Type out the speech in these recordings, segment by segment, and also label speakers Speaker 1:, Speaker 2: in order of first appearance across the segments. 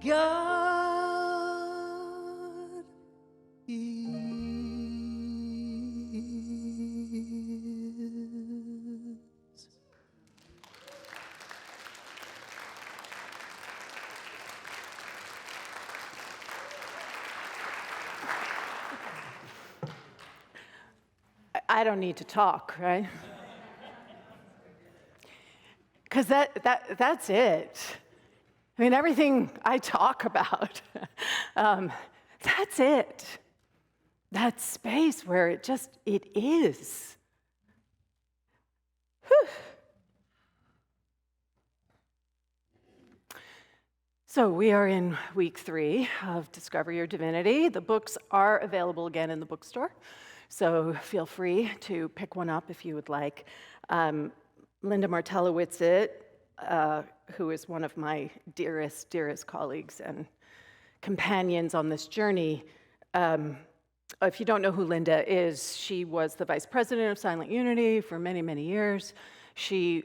Speaker 1: God is. I don't need to talk, right? Because that's it. I mean, everything I talk about, that's it. That space where it is. Whew. So we are in week 3 of Discover Your Divinity. The books are available again in the bookstore, so feel free to pick one up if you would like. Linda Martellowitz, who is one of my dearest colleagues and companions on this journey. If you don't know who Linda is, she was the vice president of Silent Unity for many years. She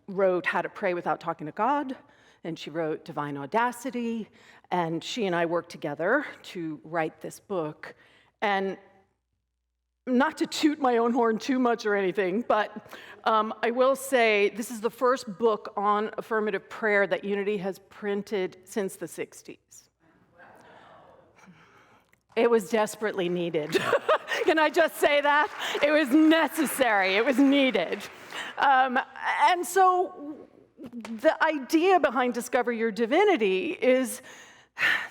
Speaker 1: wrote How to Pray Without Talking to God, and she wrote Divine Audacity, and she and I worked together to write this book. And not to toot my own horn too much or anything, but I will say this is the first book on affirmative prayer that Unity has printed since the 60s. It was desperately needed. Can I just say that? It was necessary, it was needed. And so the idea behind Discover Your Divinity is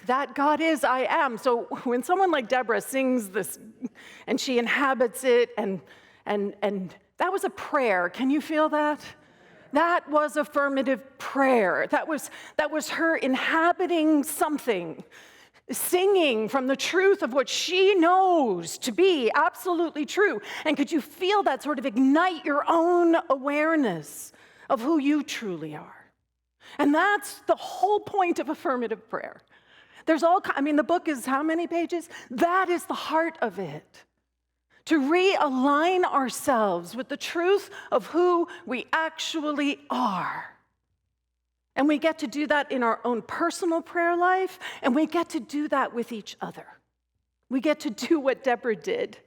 Speaker 1: that God is, I am. So when someone like Deborah sings this and she inhabits it, and that was a prayer. Can you feel that? That was affirmative prayer. That was her inhabiting something, singing from the truth of what she knows to be absolutely true. And could you feel that sort of ignite your own awareness of who you truly are? And that's the whole point of affirmative prayer. The book is how many pages? That is the heart of it. To realign ourselves with the truth of who we actually are. And we get to do that in our own personal prayer life, and we get to do that with each other. We get to do what Deborah did.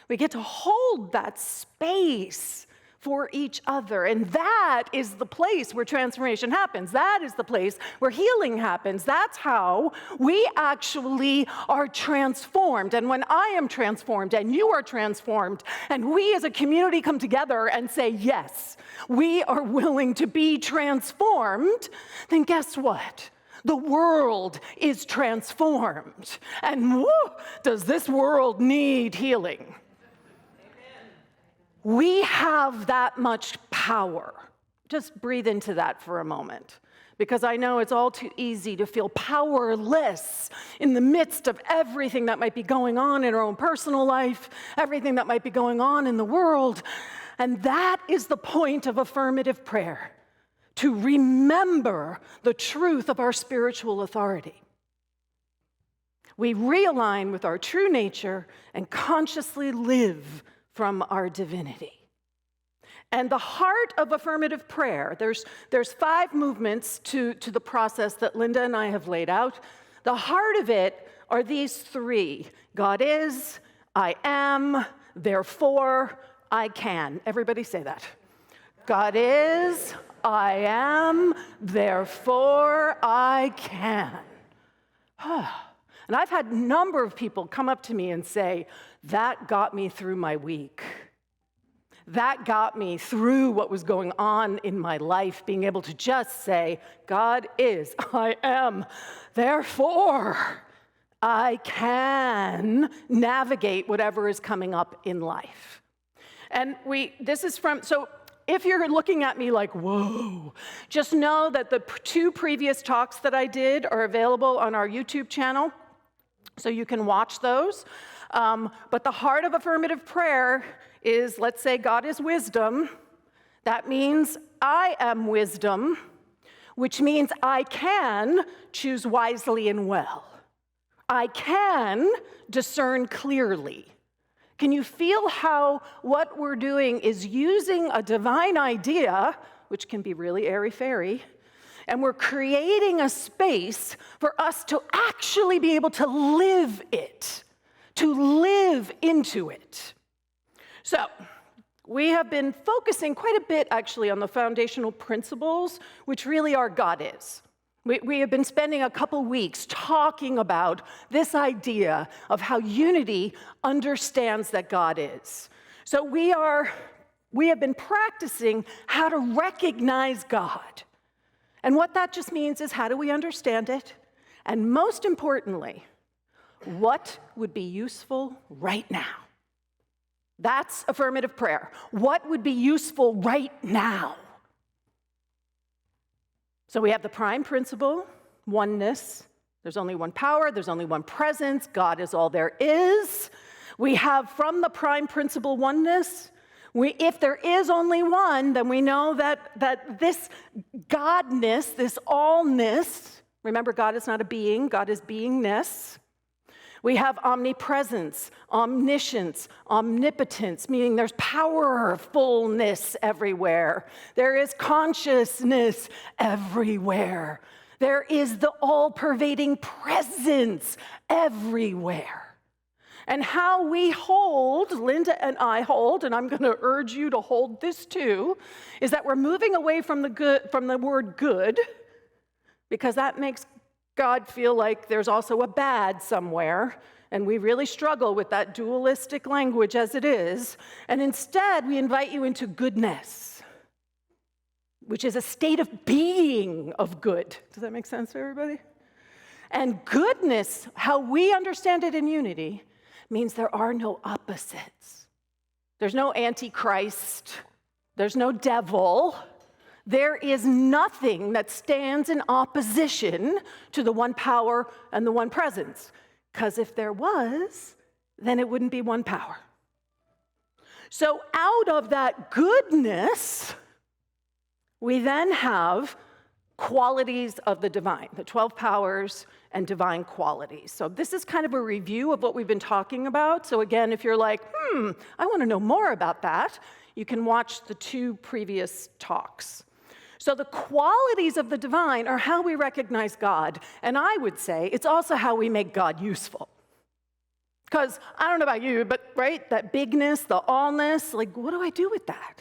Speaker 1: We get to hold that space for each other. And that is the place where transformation happens. That is the place where healing happens. That's how we actually are transformed. And when I am transformed and you are transformed, and we as a community come together and say, yes, we are willing to be transformed, then guess what? The world is transformed. And woo, does this world need healing? We have that much power. Just breathe into that for a moment, because I know it's all too easy to feel powerless in the midst of everything that might be going on in our own personal life, everything that might be going on in the world. And that is the point of affirmative prayer, to remember the truth of our spiritual authority. We realign with our true nature and consciously live from our divinity. And the heart of affirmative prayer, there's 5 movements to the process that Linda and I have laid out. The heart of it are these 3. God is, I am, therefore I can. Everybody say that. God is, I am, therefore I can. And I've had a number of people come up to me and say, that got me through my week. That got me through what was going on in my life, being able to just say, God is, I am, therefore I can navigate whatever is coming up in life. And so if you're looking at me like, whoa, just know that the 2 previous talks that I did are available on our YouTube channel, so you can watch those. But the heart of affirmative prayer is, let's say God is wisdom. That means I am wisdom, which means I can choose wisely and well. I can discern clearly. Can you feel how what we're doing is using a divine idea, which can be really airy-fairy, And we're creating a space for us to actually be able to live it, to live into it. So, we have been focusing quite a bit, actually, on the foundational principles, which really are God is. We have been spending a couple weeks talking about this idea of how unity understands that God is. So we have been practicing how to recognize God. And what that just means is, how do we understand it? And most importantly, what would be useful right now? That's affirmative prayer. What would be useful right now? So we have the prime principle, oneness. There's only one power, there's only one presence, God is all there is. We have from the prime principle oneness, if there is only one, then we know that this godness, this allness, remember God is not a being, God is beingness. We have omnipresence, omniscience, omnipotence, meaning there's powerfulness everywhere. There is consciousness everywhere. There is the all-pervading presence everywhere. And how we hold, Linda and I hold, and I'm going to urge you to hold this too, is that we're moving away from the word good, because that makes God feel like there's also a bad somewhere, and we really struggle with that dualistic language as it is. And instead, we invite you into goodness, which is a state of being of good. Does that make sense to everybody? And goodness, how we understand it in unity, means there are no opposites. There's no antichrist. There's no devil. There is nothing that stands in opposition to the one power and the one presence. Because if there was, then it wouldn't be one power. So out of that goodness, we then have qualities of the divine, the 12 powers and divine qualities. So this is kind of a review of what we've been talking about. So again, if you're like, I want to know more about that, you can watch the 2 previous talks. So the qualities of the divine are how we recognize God. And I would say it's also how we make God useful. Because I don't know about you, but right, that bigness, the allness, like what do I do with that?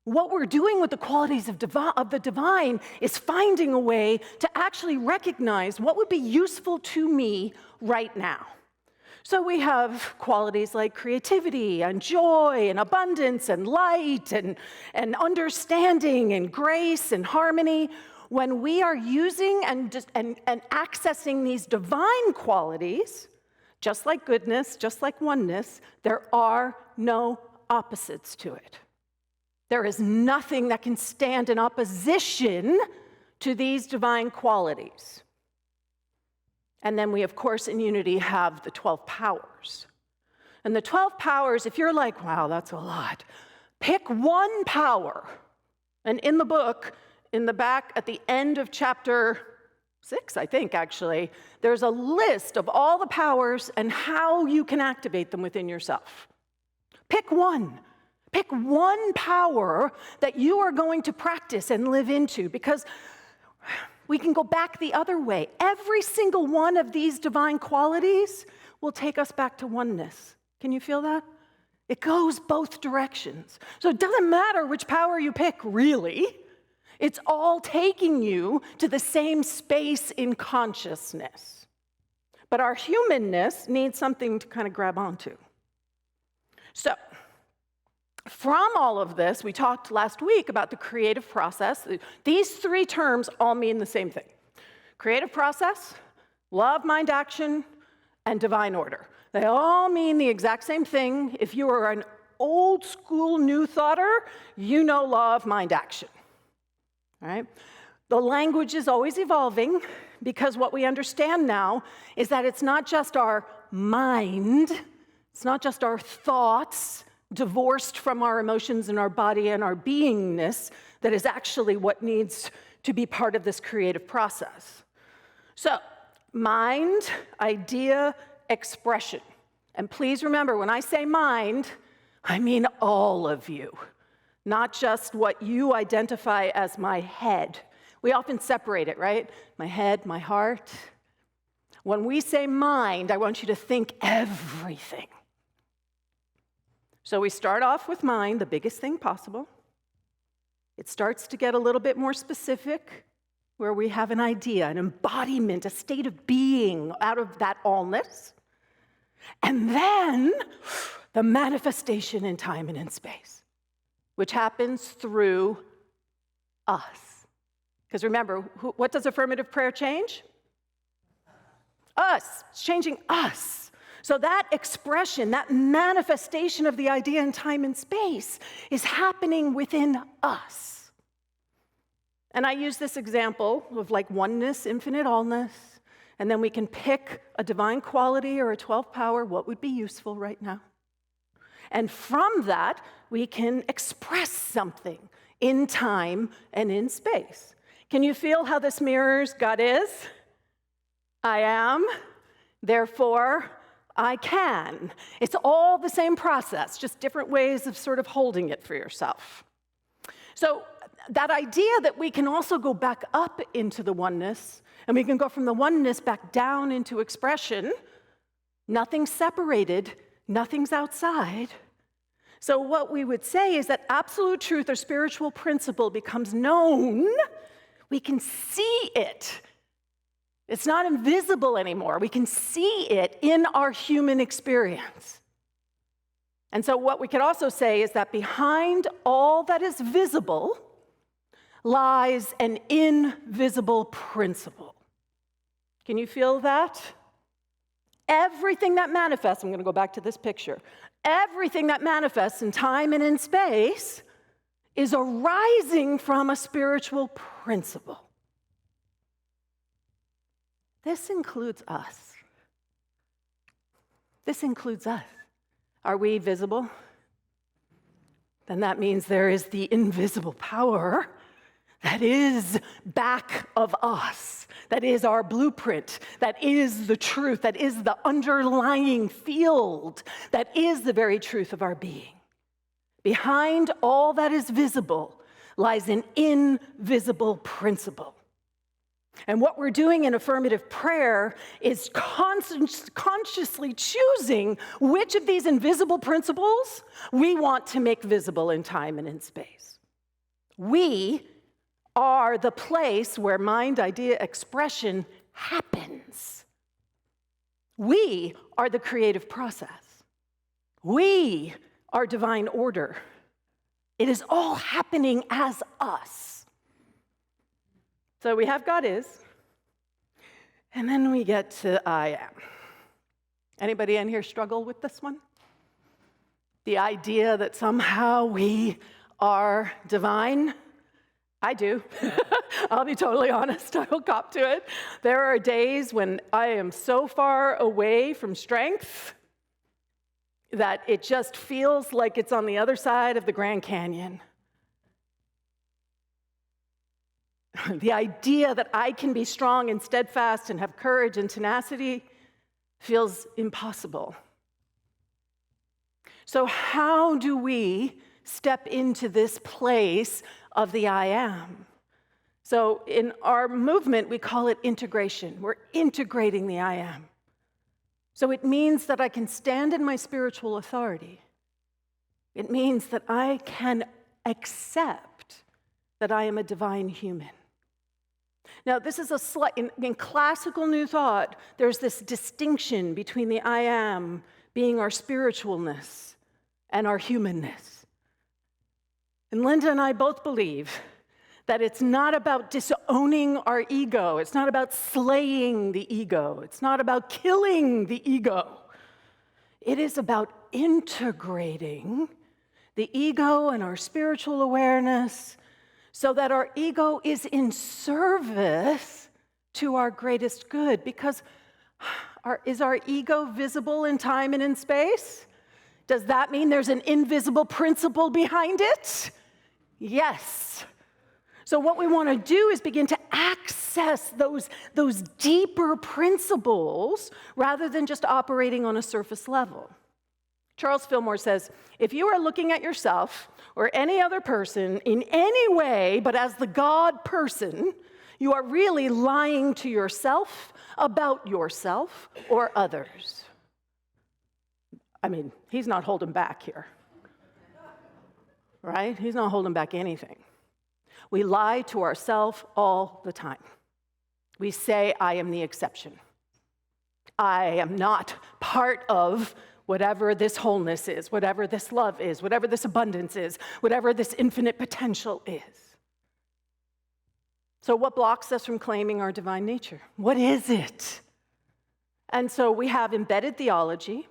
Speaker 1: What we're doing with the qualities of the divine is finding a way to actually recognize what would be useful to me right now. So we have qualities like creativity and joy and abundance and light and understanding and grace and harmony. When we are using and accessing these divine qualities, just like goodness, just like oneness, there are no opposites to it. There is nothing that can stand in opposition to these divine qualities. And then we, of course, in unity have the 12 powers. And the 12 powers, if you're like, wow, that's a lot, pick one power. And in the book, in the back at the end of chapter 6, I think, actually, there's a list of all the powers and how you can activate them within yourself. Pick one. Pick one power that you are going to practice and live into, because we can go back the other way. Every single one of these divine qualities will take us back to oneness. Can you feel that? It goes both directions. So it doesn't matter which power you pick, really. It's all taking you to the same space in consciousness. But our humanness needs something to kind of grab onto. So, from all of this, we talked last week about the creative process. These 3 terms all mean the same thing. Creative process, love, mind, action, and divine order. They all mean the exact same thing. If you are an old school new thoughter, you know law of mind, action. All right? The language is always evolving, because what we understand now is that it's not just our mind, it's not just our thoughts, divorced from our emotions and our body and our beingness, that is actually what needs to be part of this creative process. So, mind, idea, expression. And please remember, when I say mind, I mean all of you, not just what you identify as my head. We often separate it, right? My head, my heart. When we say mind, I want you to think everything. So we start off with mind, the biggest thing possible. It starts to get a little bit more specific, where we have an idea, an embodiment, a state of being out of that allness. And then the manifestation in time and in space, which happens through us. Because remember, what does affirmative prayer change? Us. It's changing us. So that expression, that manifestation of the idea in time and space is happening within us. And I use this example of like oneness, infinite allness, and then we can pick a divine quality or a 12th power, what would be useful right now. And from that, we can express something in time and in space. Can you feel how this mirrors God is? I am, therefore I can. It's all the same process, just different ways of sort of holding it for yourself. So that idea that we can also go back up into the oneness, and we can go from the oneness back down into expression, nothing's separated, nothing's outside. So what we would say is that absolute truth or spiritual principle becomes known. We can see it. It's not invisible anymore. We can see it in our human experience. And so what we could also say is that behind all that is visible lies an invisible principle. Can you feel that? Everything that manifests, I'm going to go back to this picture, everything that manifests in time and in space is arising from a spiritual principle. This includes us. This includes us. Are we visible? Then that means there is the invisible power that is back of us, that is our blueprint, that is the truth, that is the underlying field, that is the very truth of our being. Behind all that is visible lies an invisible principle. And what we're doing in affirmative prayer is consciously choosing which of these invisible principles we want to make visible in time and in space. We are the place where mind, idea, expression happens. We are the creative process. We are divine order. It is all happening as us. So we have God is, and then we get to I am. Anybody in here struggle with this one? The idea that somehow we are divine? I do. I'll be totally honest. I will cop to it. There are days when I am so far away from strength that it just feels like it's on the other side of the Grand Canyon. The idea that I can be strong and steadfast and have courage and tenacity feels impossible. So how do we step into this place of the I am? So in our movement, we call it integration. We're integrating the I am. So it means that I can stand in my spiritual authority. It means that I can accept that I am a divine human. Now, this is in classical New Thought, there's this distinction between the I am being our spiritualness and our humanness. And Linda and I both believe that it's not about disowning our ego. It's not about slaying the ego. It's not about killing the ego. It is about integrating the ego and our spiritual awareness so that our ego is in service to our greatest good. Because is our ego visible in time and in space? Does that mean there's an invisible principle behind it? Yes. So what we want to do is begin to access those deeper principles rather than just operating on a surface level. Charles Fillmore says, if you are looking at yourself or any other person in any way but as the God person, You are really lying to yourself about yourself or others. I mean, he's not holding back here, right? He's not holding back anything. We lie to ourselves all the time. We say, I am the exception. I am not part of whatever this wholeness is, whatever this love is, whatever this abundance is, whatever this infinite potential is. So what blocks us from claiming our divine nature? What is it? And so we have embedded theology.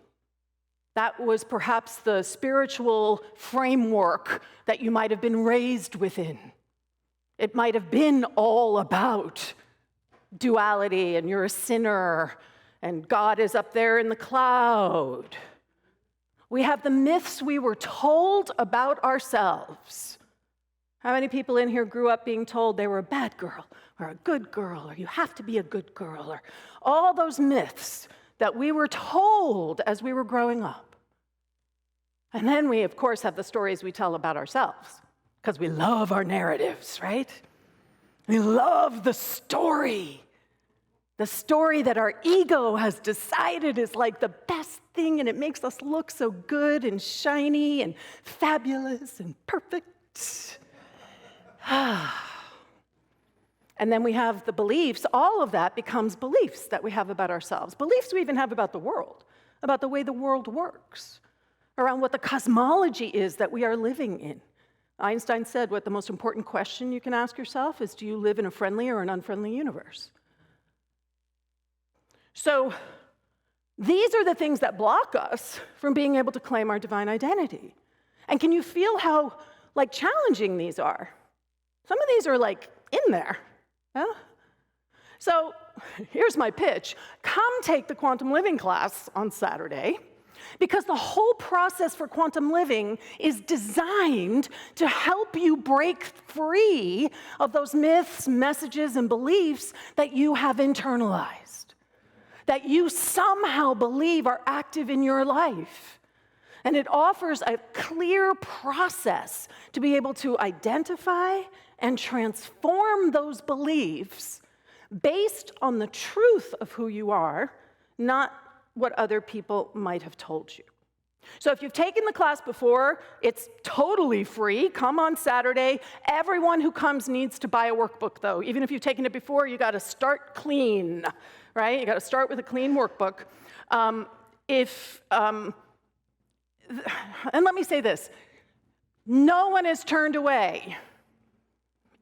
Speaker 1: That was perhaps the spiritual framework that you might have been raised within. It might have been all about duality, and you're a sinner, and God is up there in the cloud. We have the myths we were told about ourselves. How many people in here grew up being told they were a bad girl, or a good girl, or you have to be a good girl, or all those myths that we were told as we were growing up? And then we, of course, have the stories we tell about ourselves, because we love our narratives, right? We love the story that our ego has decided is like the best thing, and it makes us look so good and shiny and fabulous and perfect. And then we have the beliefs. All of that becomes beliefs that we have about ourselves. Beliefs we even have about the world, about the way the world works, around what the cosmology is that we are living in. Einstein said what the most important question you can ask yourself is, do you live in a friendly or an unfriendly universe? So these are the things that block us from being able to claim our divine identity. And can you feel how challenging these are? Some of these are in there. Yeah? So here's my pitch. Come take the quantum living class on Saturday, because the whole process for quantum living is designed to help you break free of those myths, messages, and beliefs that you have internalized, that you somehow believe are active in your life. And it offers a clear process to be able to identify and transform those beliefs based on the truth of who you are, not what other people might have told you. So if you've taken the class before, it's totally free. Come on Saturday. Everyone who comes needs to buy a workbook, though. Even if you've taken it before, you got to start clean, right? You got to start with a clean workbook. And let me say this, no one is turned away.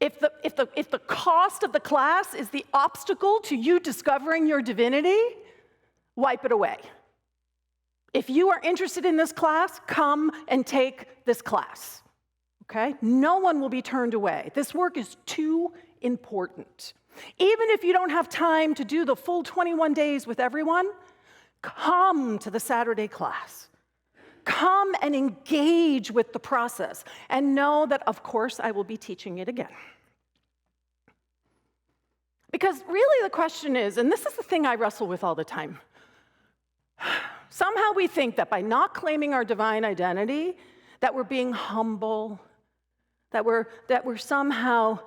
Speaker 1: If the cost of the class is the obstacle to you discovering your divinity, wipe it away. If you are interested in this class, come and take this class, okay? No one will be turned away. This work is too important. Even if you don't have time to do the full 21 days with everyone, come to the Saturday class. Come and engage with the process, and know that, of course, I will be teaching it again. Because really the question is, and this is the thing I wrestle with all the time, somehow we think that by not claiming our divine identity, that we're being humble, that we're somehow,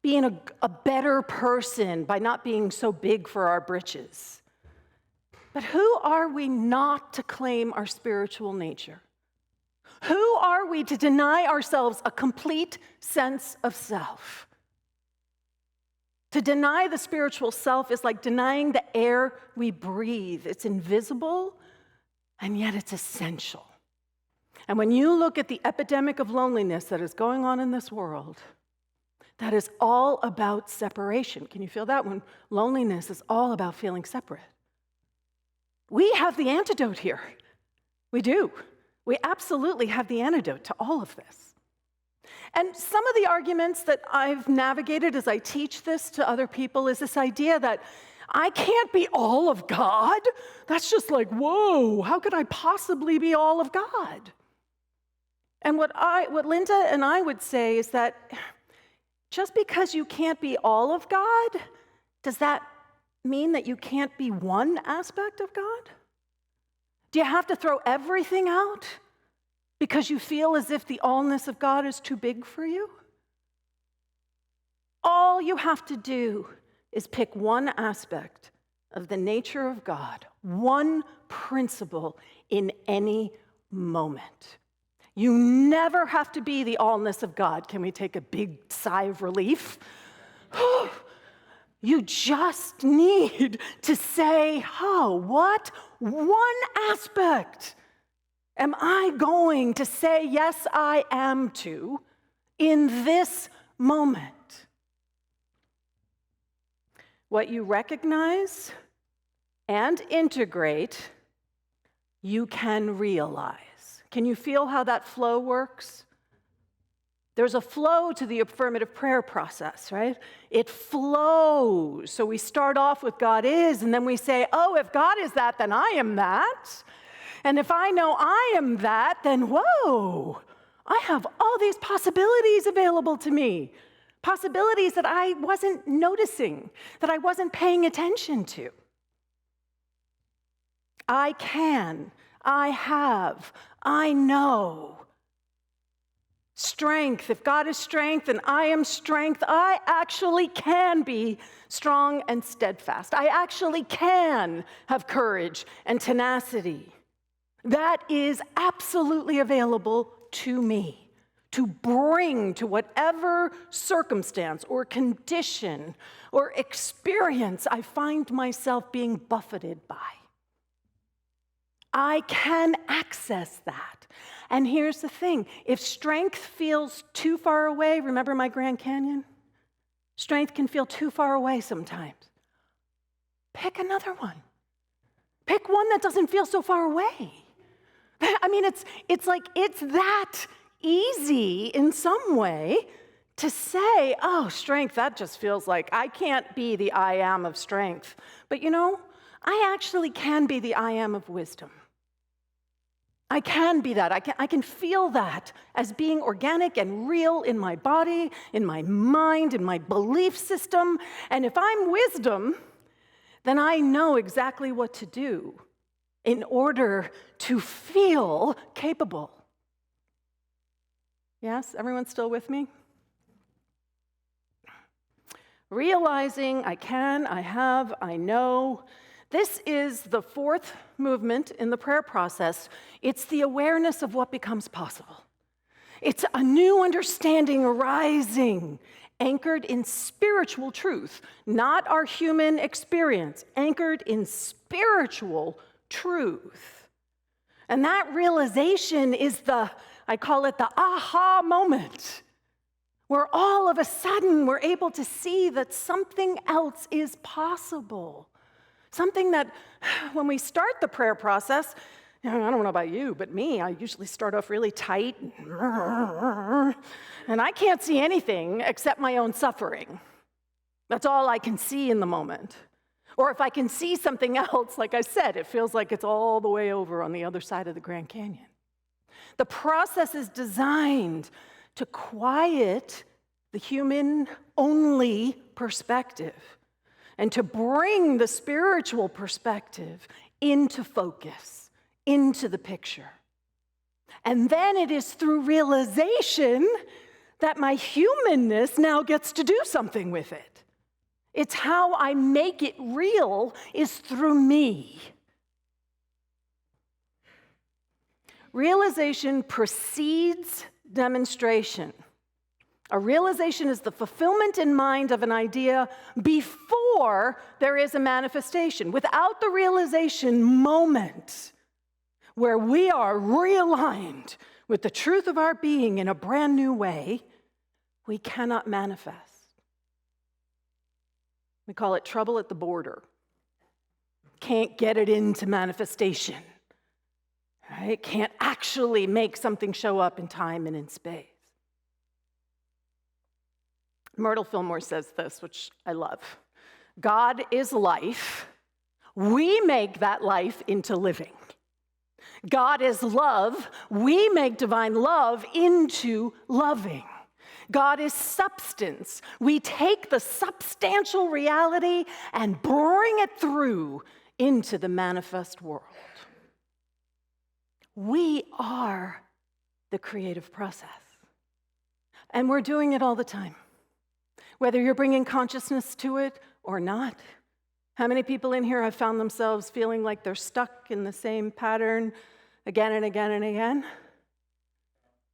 Speaker 1: being a better person by not being so big for our britches. But who are we not to claim our spiritual nature? Who are we to deny ourselves a complete sense of self? To deny the spiritual self is like denying the air we breathe. It's invisible, and yet it's essential. And when you look at the epidemic of loneliness that is going on in this world, that is all about separation. Can you feel that? When loneliness is all about feeling separate. We have the antidote here. We do. We absolutely have the antidote to all of this. And some of the arguments that I've navigated as I teach this to other people is this idea that I can't be all of God. That's just like, whoa, how could I possibly be all of God? And what Linda and I would say is that just because you can't be all of God, does that mean that you can't be one aspect of God? Do you have to throw everything out because you feel as if the allness of God is too big for you? All all you have to do is pick one aspect of the nature of God, one principle in any moment. You never have to be the allness of God. Can we take a big sigh of relief? You just need to say, what one aspect am I going to say yes, I am to in this moment? What you recognize and integrate, you can realize. Can you feel how that flow works? There's a flow to the affirmative prayer process, right? It flows. So we start off with God is, and then we say, if God is that, then I am that. And if I know I am that, then whoa, I have all these possibilities available to me. Possibilities that I wasn't noticing, that I wasn't paying attention to. I can, I have, I know. Strength, if God is strength and I am strength, I actually can be strong and steadfast. I actually can have courage and tenacity. That is absolutely available to me to bring to whatever circumstance or condition or experience I find myself being buffeted by. I can access that. And here's the thing, if strength feels too far away, remember my Grand Canyon? Strength can feel too far away sometimes. Pick another one. Pick one that doesn't feel so far away. I mean, it's like it's that easy in some way to say, strength, that just feels like I can't be the I am of strength. But I actually can be the I am of wisdom. I can be that. I can feel that as being organic and real in my body, in my mind, in my belief system. And if I'm wisdom, then I know exactly what to do in order to feel capable. Yes? Everyone still with me? Realizing I can, I have, I know. This is the fourth movement in the prayer process. It's the awareness of what becomes possible. It's a new understanding arising, anchored in spiritual truth, not our human experience, anchored in spiritual truth. And that realization is I call it the aha moment, where all of a sudden we're able to see that something else is possible. Something that, when we start the prayer process, I don't know about you, but me, I usually start off really tight, and I can't see anything except my own suffering. That's all I can see in the moment. Or if I can see something else, like I said, it feels like it's all the way over on the other side of the Grand Canyon. The process is designed to quiet the human-only perspective and to bring the spiritual perspective into focus, into the picture. And then it is through realization that my humanness now gets to do something with it. It's how I make it real is through me. Realization precedes demonstration. A realization is the fulfillment in mind of an idea before there is a manifestation. Without the realization moment where we are realigned with the truth of our being in a brand new way, we cannot manifest. We call it trouble at the border. Can't get it into manifestation. Right? Can't actually make something show up in time and in space. Myrtle Fillmore says this, which I love. God is life. We make that life into living. God is love. We make divine love into loving. God is substance. We take the substantial reality and bring it through into the manifest world. We are the creative process. And we're doing it all the time. whether you're bringing consciousness to it or not. How many people in here have found themselves feeling like they're stuck in the same pattern again and again and again?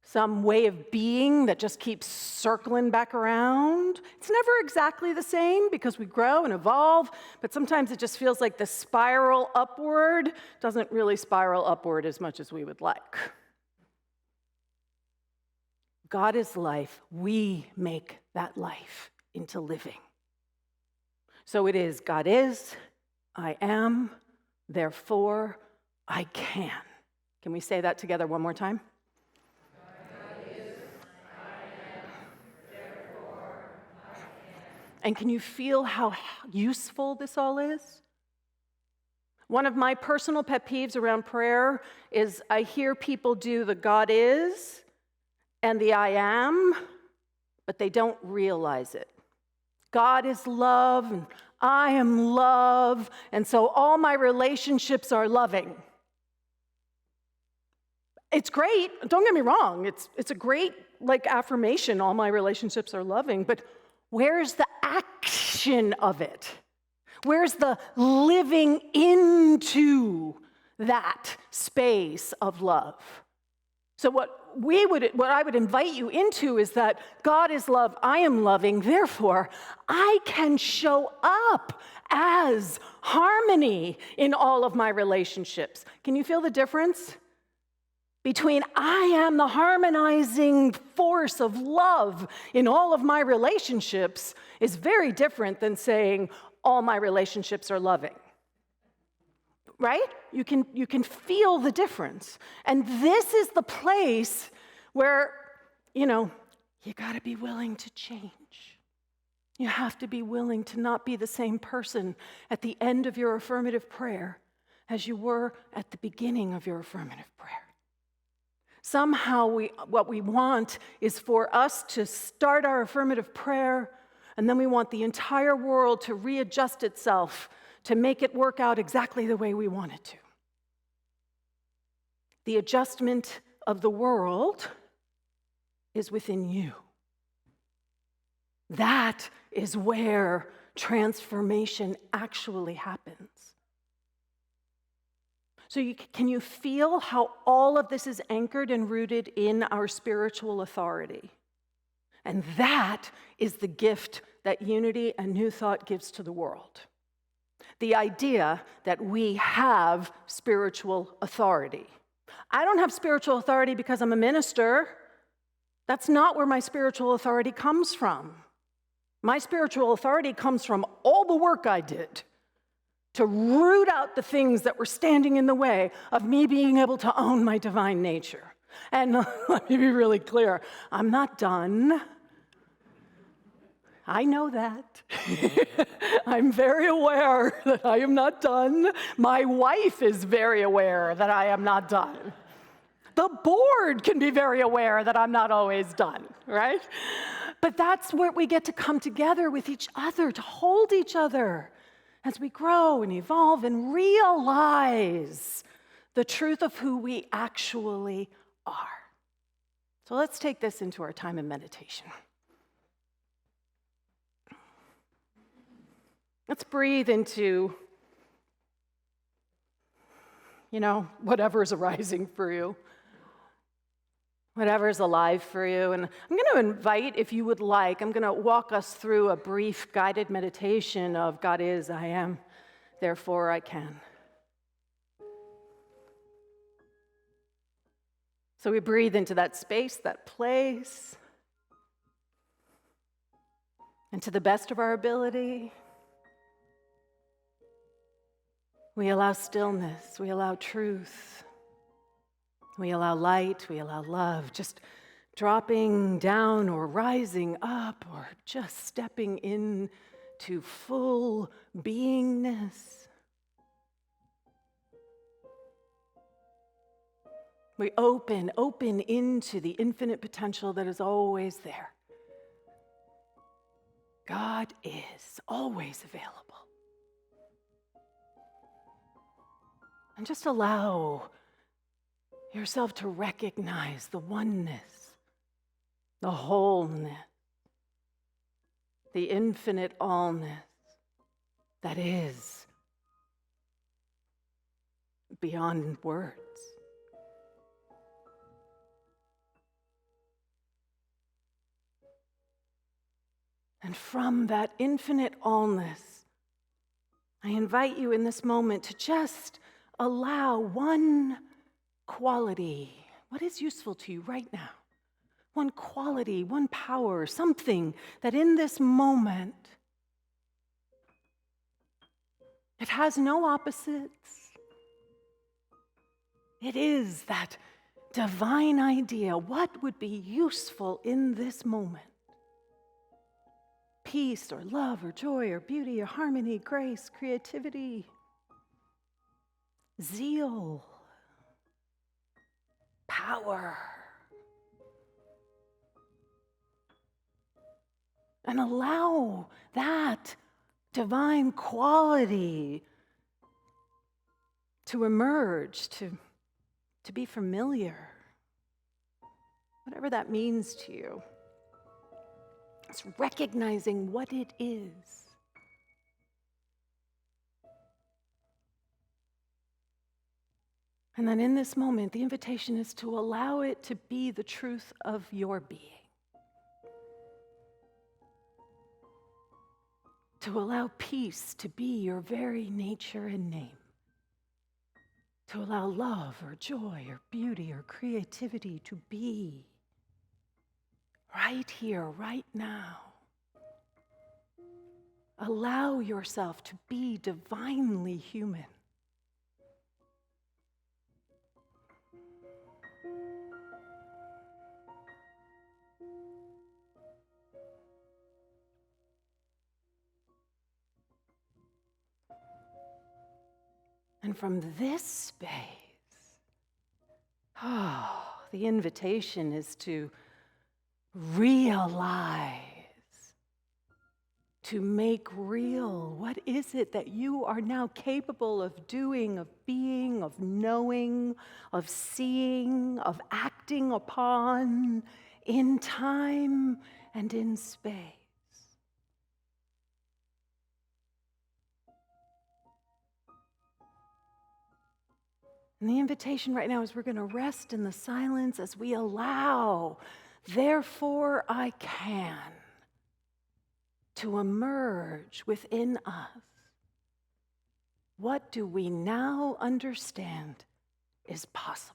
Speaker 1: Some way of being that just keeps circling back around. It's never exactly the same because we grow and evolve, but sometimes it just feels like the spiral upward doesn't really spiral upward as much as we would like. God is life. We make that life into living. So it is, God is, I am, therefore I can. Can we say that together one more time? And can you feel how useful this all is? One of my personal pet peeves around prayer is I hear people do the God is and the I am, but they don't realize it. God is love, and I am love, and so all my relationships are loving. It's great, don't get me wrong, it's a great affirmation, all my relationships are loving, but where's the action of it? Where's the living into that space of love? So what I would invite you into is that God is love, I am loving, therefore I can show up as harmony in all of my relationships. Can you feel the difference? Between I am the harmonizing force of love in all of my relationships is very different than saying all my relationships are loving. Right? You can feel the difference. And this is the place where, you got to be willing to change. You have to be willing to not be the same person at the end of your affirmative prayer as you were at the beginning of your affirmative prayer. Somehow what we want is for us to start our affirmative prayer, and then we want the entire world to readjust itself to make it work out exactly the way we want it to. The adjustment of the world is within you. That is where transformation actually happens. So can you feel how all of this is anchored and rooted in our spiritual authority? And that is the gift that Unity and New Thought gives to the world. The idea that we have spiritual authority. I don't have spiritual authority because I'm a minister. That's not where my spiritual authority comes from. My spiritual authority comes from all the work I did to root out the things that were standing in the way of me being able to own my divine nature. And let me be really clear, I'm not done. I know that. I'm very aware that I am not done. My wife is very aware that I am not done. The board can be very aware that I'm not always done, right? But that's where we get to come together with each other, to hold each other as we grow and evolve and realize the truth of who we actually are. So let's take this into our time of meditation. Let's breathe into, whatever is arising for you, whatever is alive for you. And I'm going to invite, if you would like, I'm going to walk us through a brief guided meditation of God is, I am, therefore I can. So we breathe into that space, that place, and to the best of our ability, we allow stillness, we allow truth, we allow light, we allow love, just dropping down or rising up or just stepping into full beingness. We open into the infinite potential that is always there. God is always available. And just allow yourself to recognize the oneness, the wholeness, the infinite allness that is beyond words. And from that infinite allness, I invite you in this moment to just allow one quality. What is useful to you right now? One quality, one power, something that in this moment, it has no opposites. It is that divine idea. What would be useful in this moment? Peace or love or joy or beauty or harmony, grace, creativity, zeal, power. And allow that divine quality to emerge, to be familiar, whatever that means to you. It's recognizing what it is. And then in this moment, the invitation is to allow it to be the truth of your being. To allow peace to be your very nature and name. To allow love or joy or beauty or creativity to be right here, right now. Allow yourself to be divinely human. And from this space, the invitation is to realize, to make real. What is it that you are now capable of doing, of being, of knowing, of seeing, of acting upon in time and in space? And the invitation right now is we're going to rest in the silence as we allow, therefore I can, to emerge within us. What do we now understand is possible?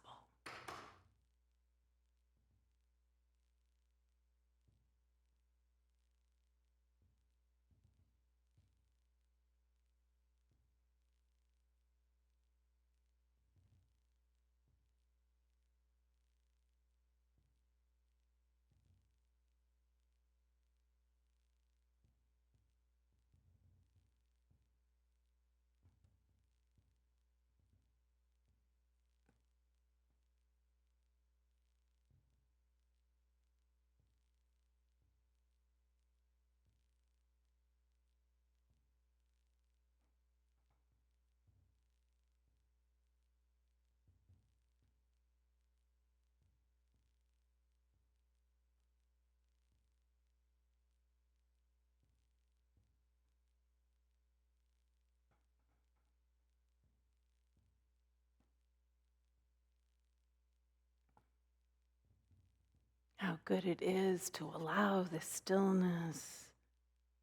Speaker 1: How good it is to allow this stillness.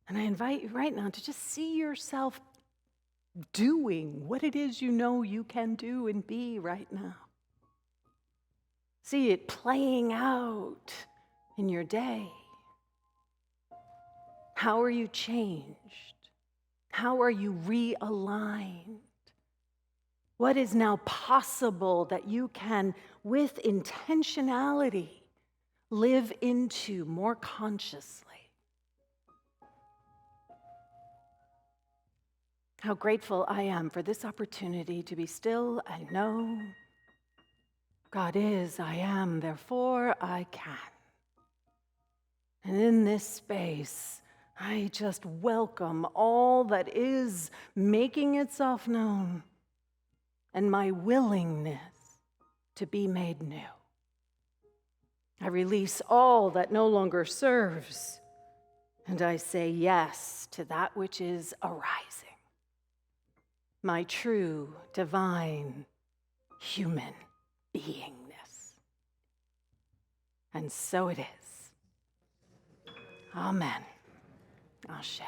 Speaker 1: And I invite you right now to just see yourself doing what it is you know you can do and be right now. See it playing out in your day. How are you changed? How are you realigned? What is now possible that you can, with intentionality, live into more consciously? How grateful I am for this opportunity to be still and know God is, I am, therefore I can. And in this space, I just welcome all that is making itself known and my willingness to be made new. I release all that no longer serves, And I say yes to that which is arising, my true, divine, human beingness. And so it is. Amen. Ashe.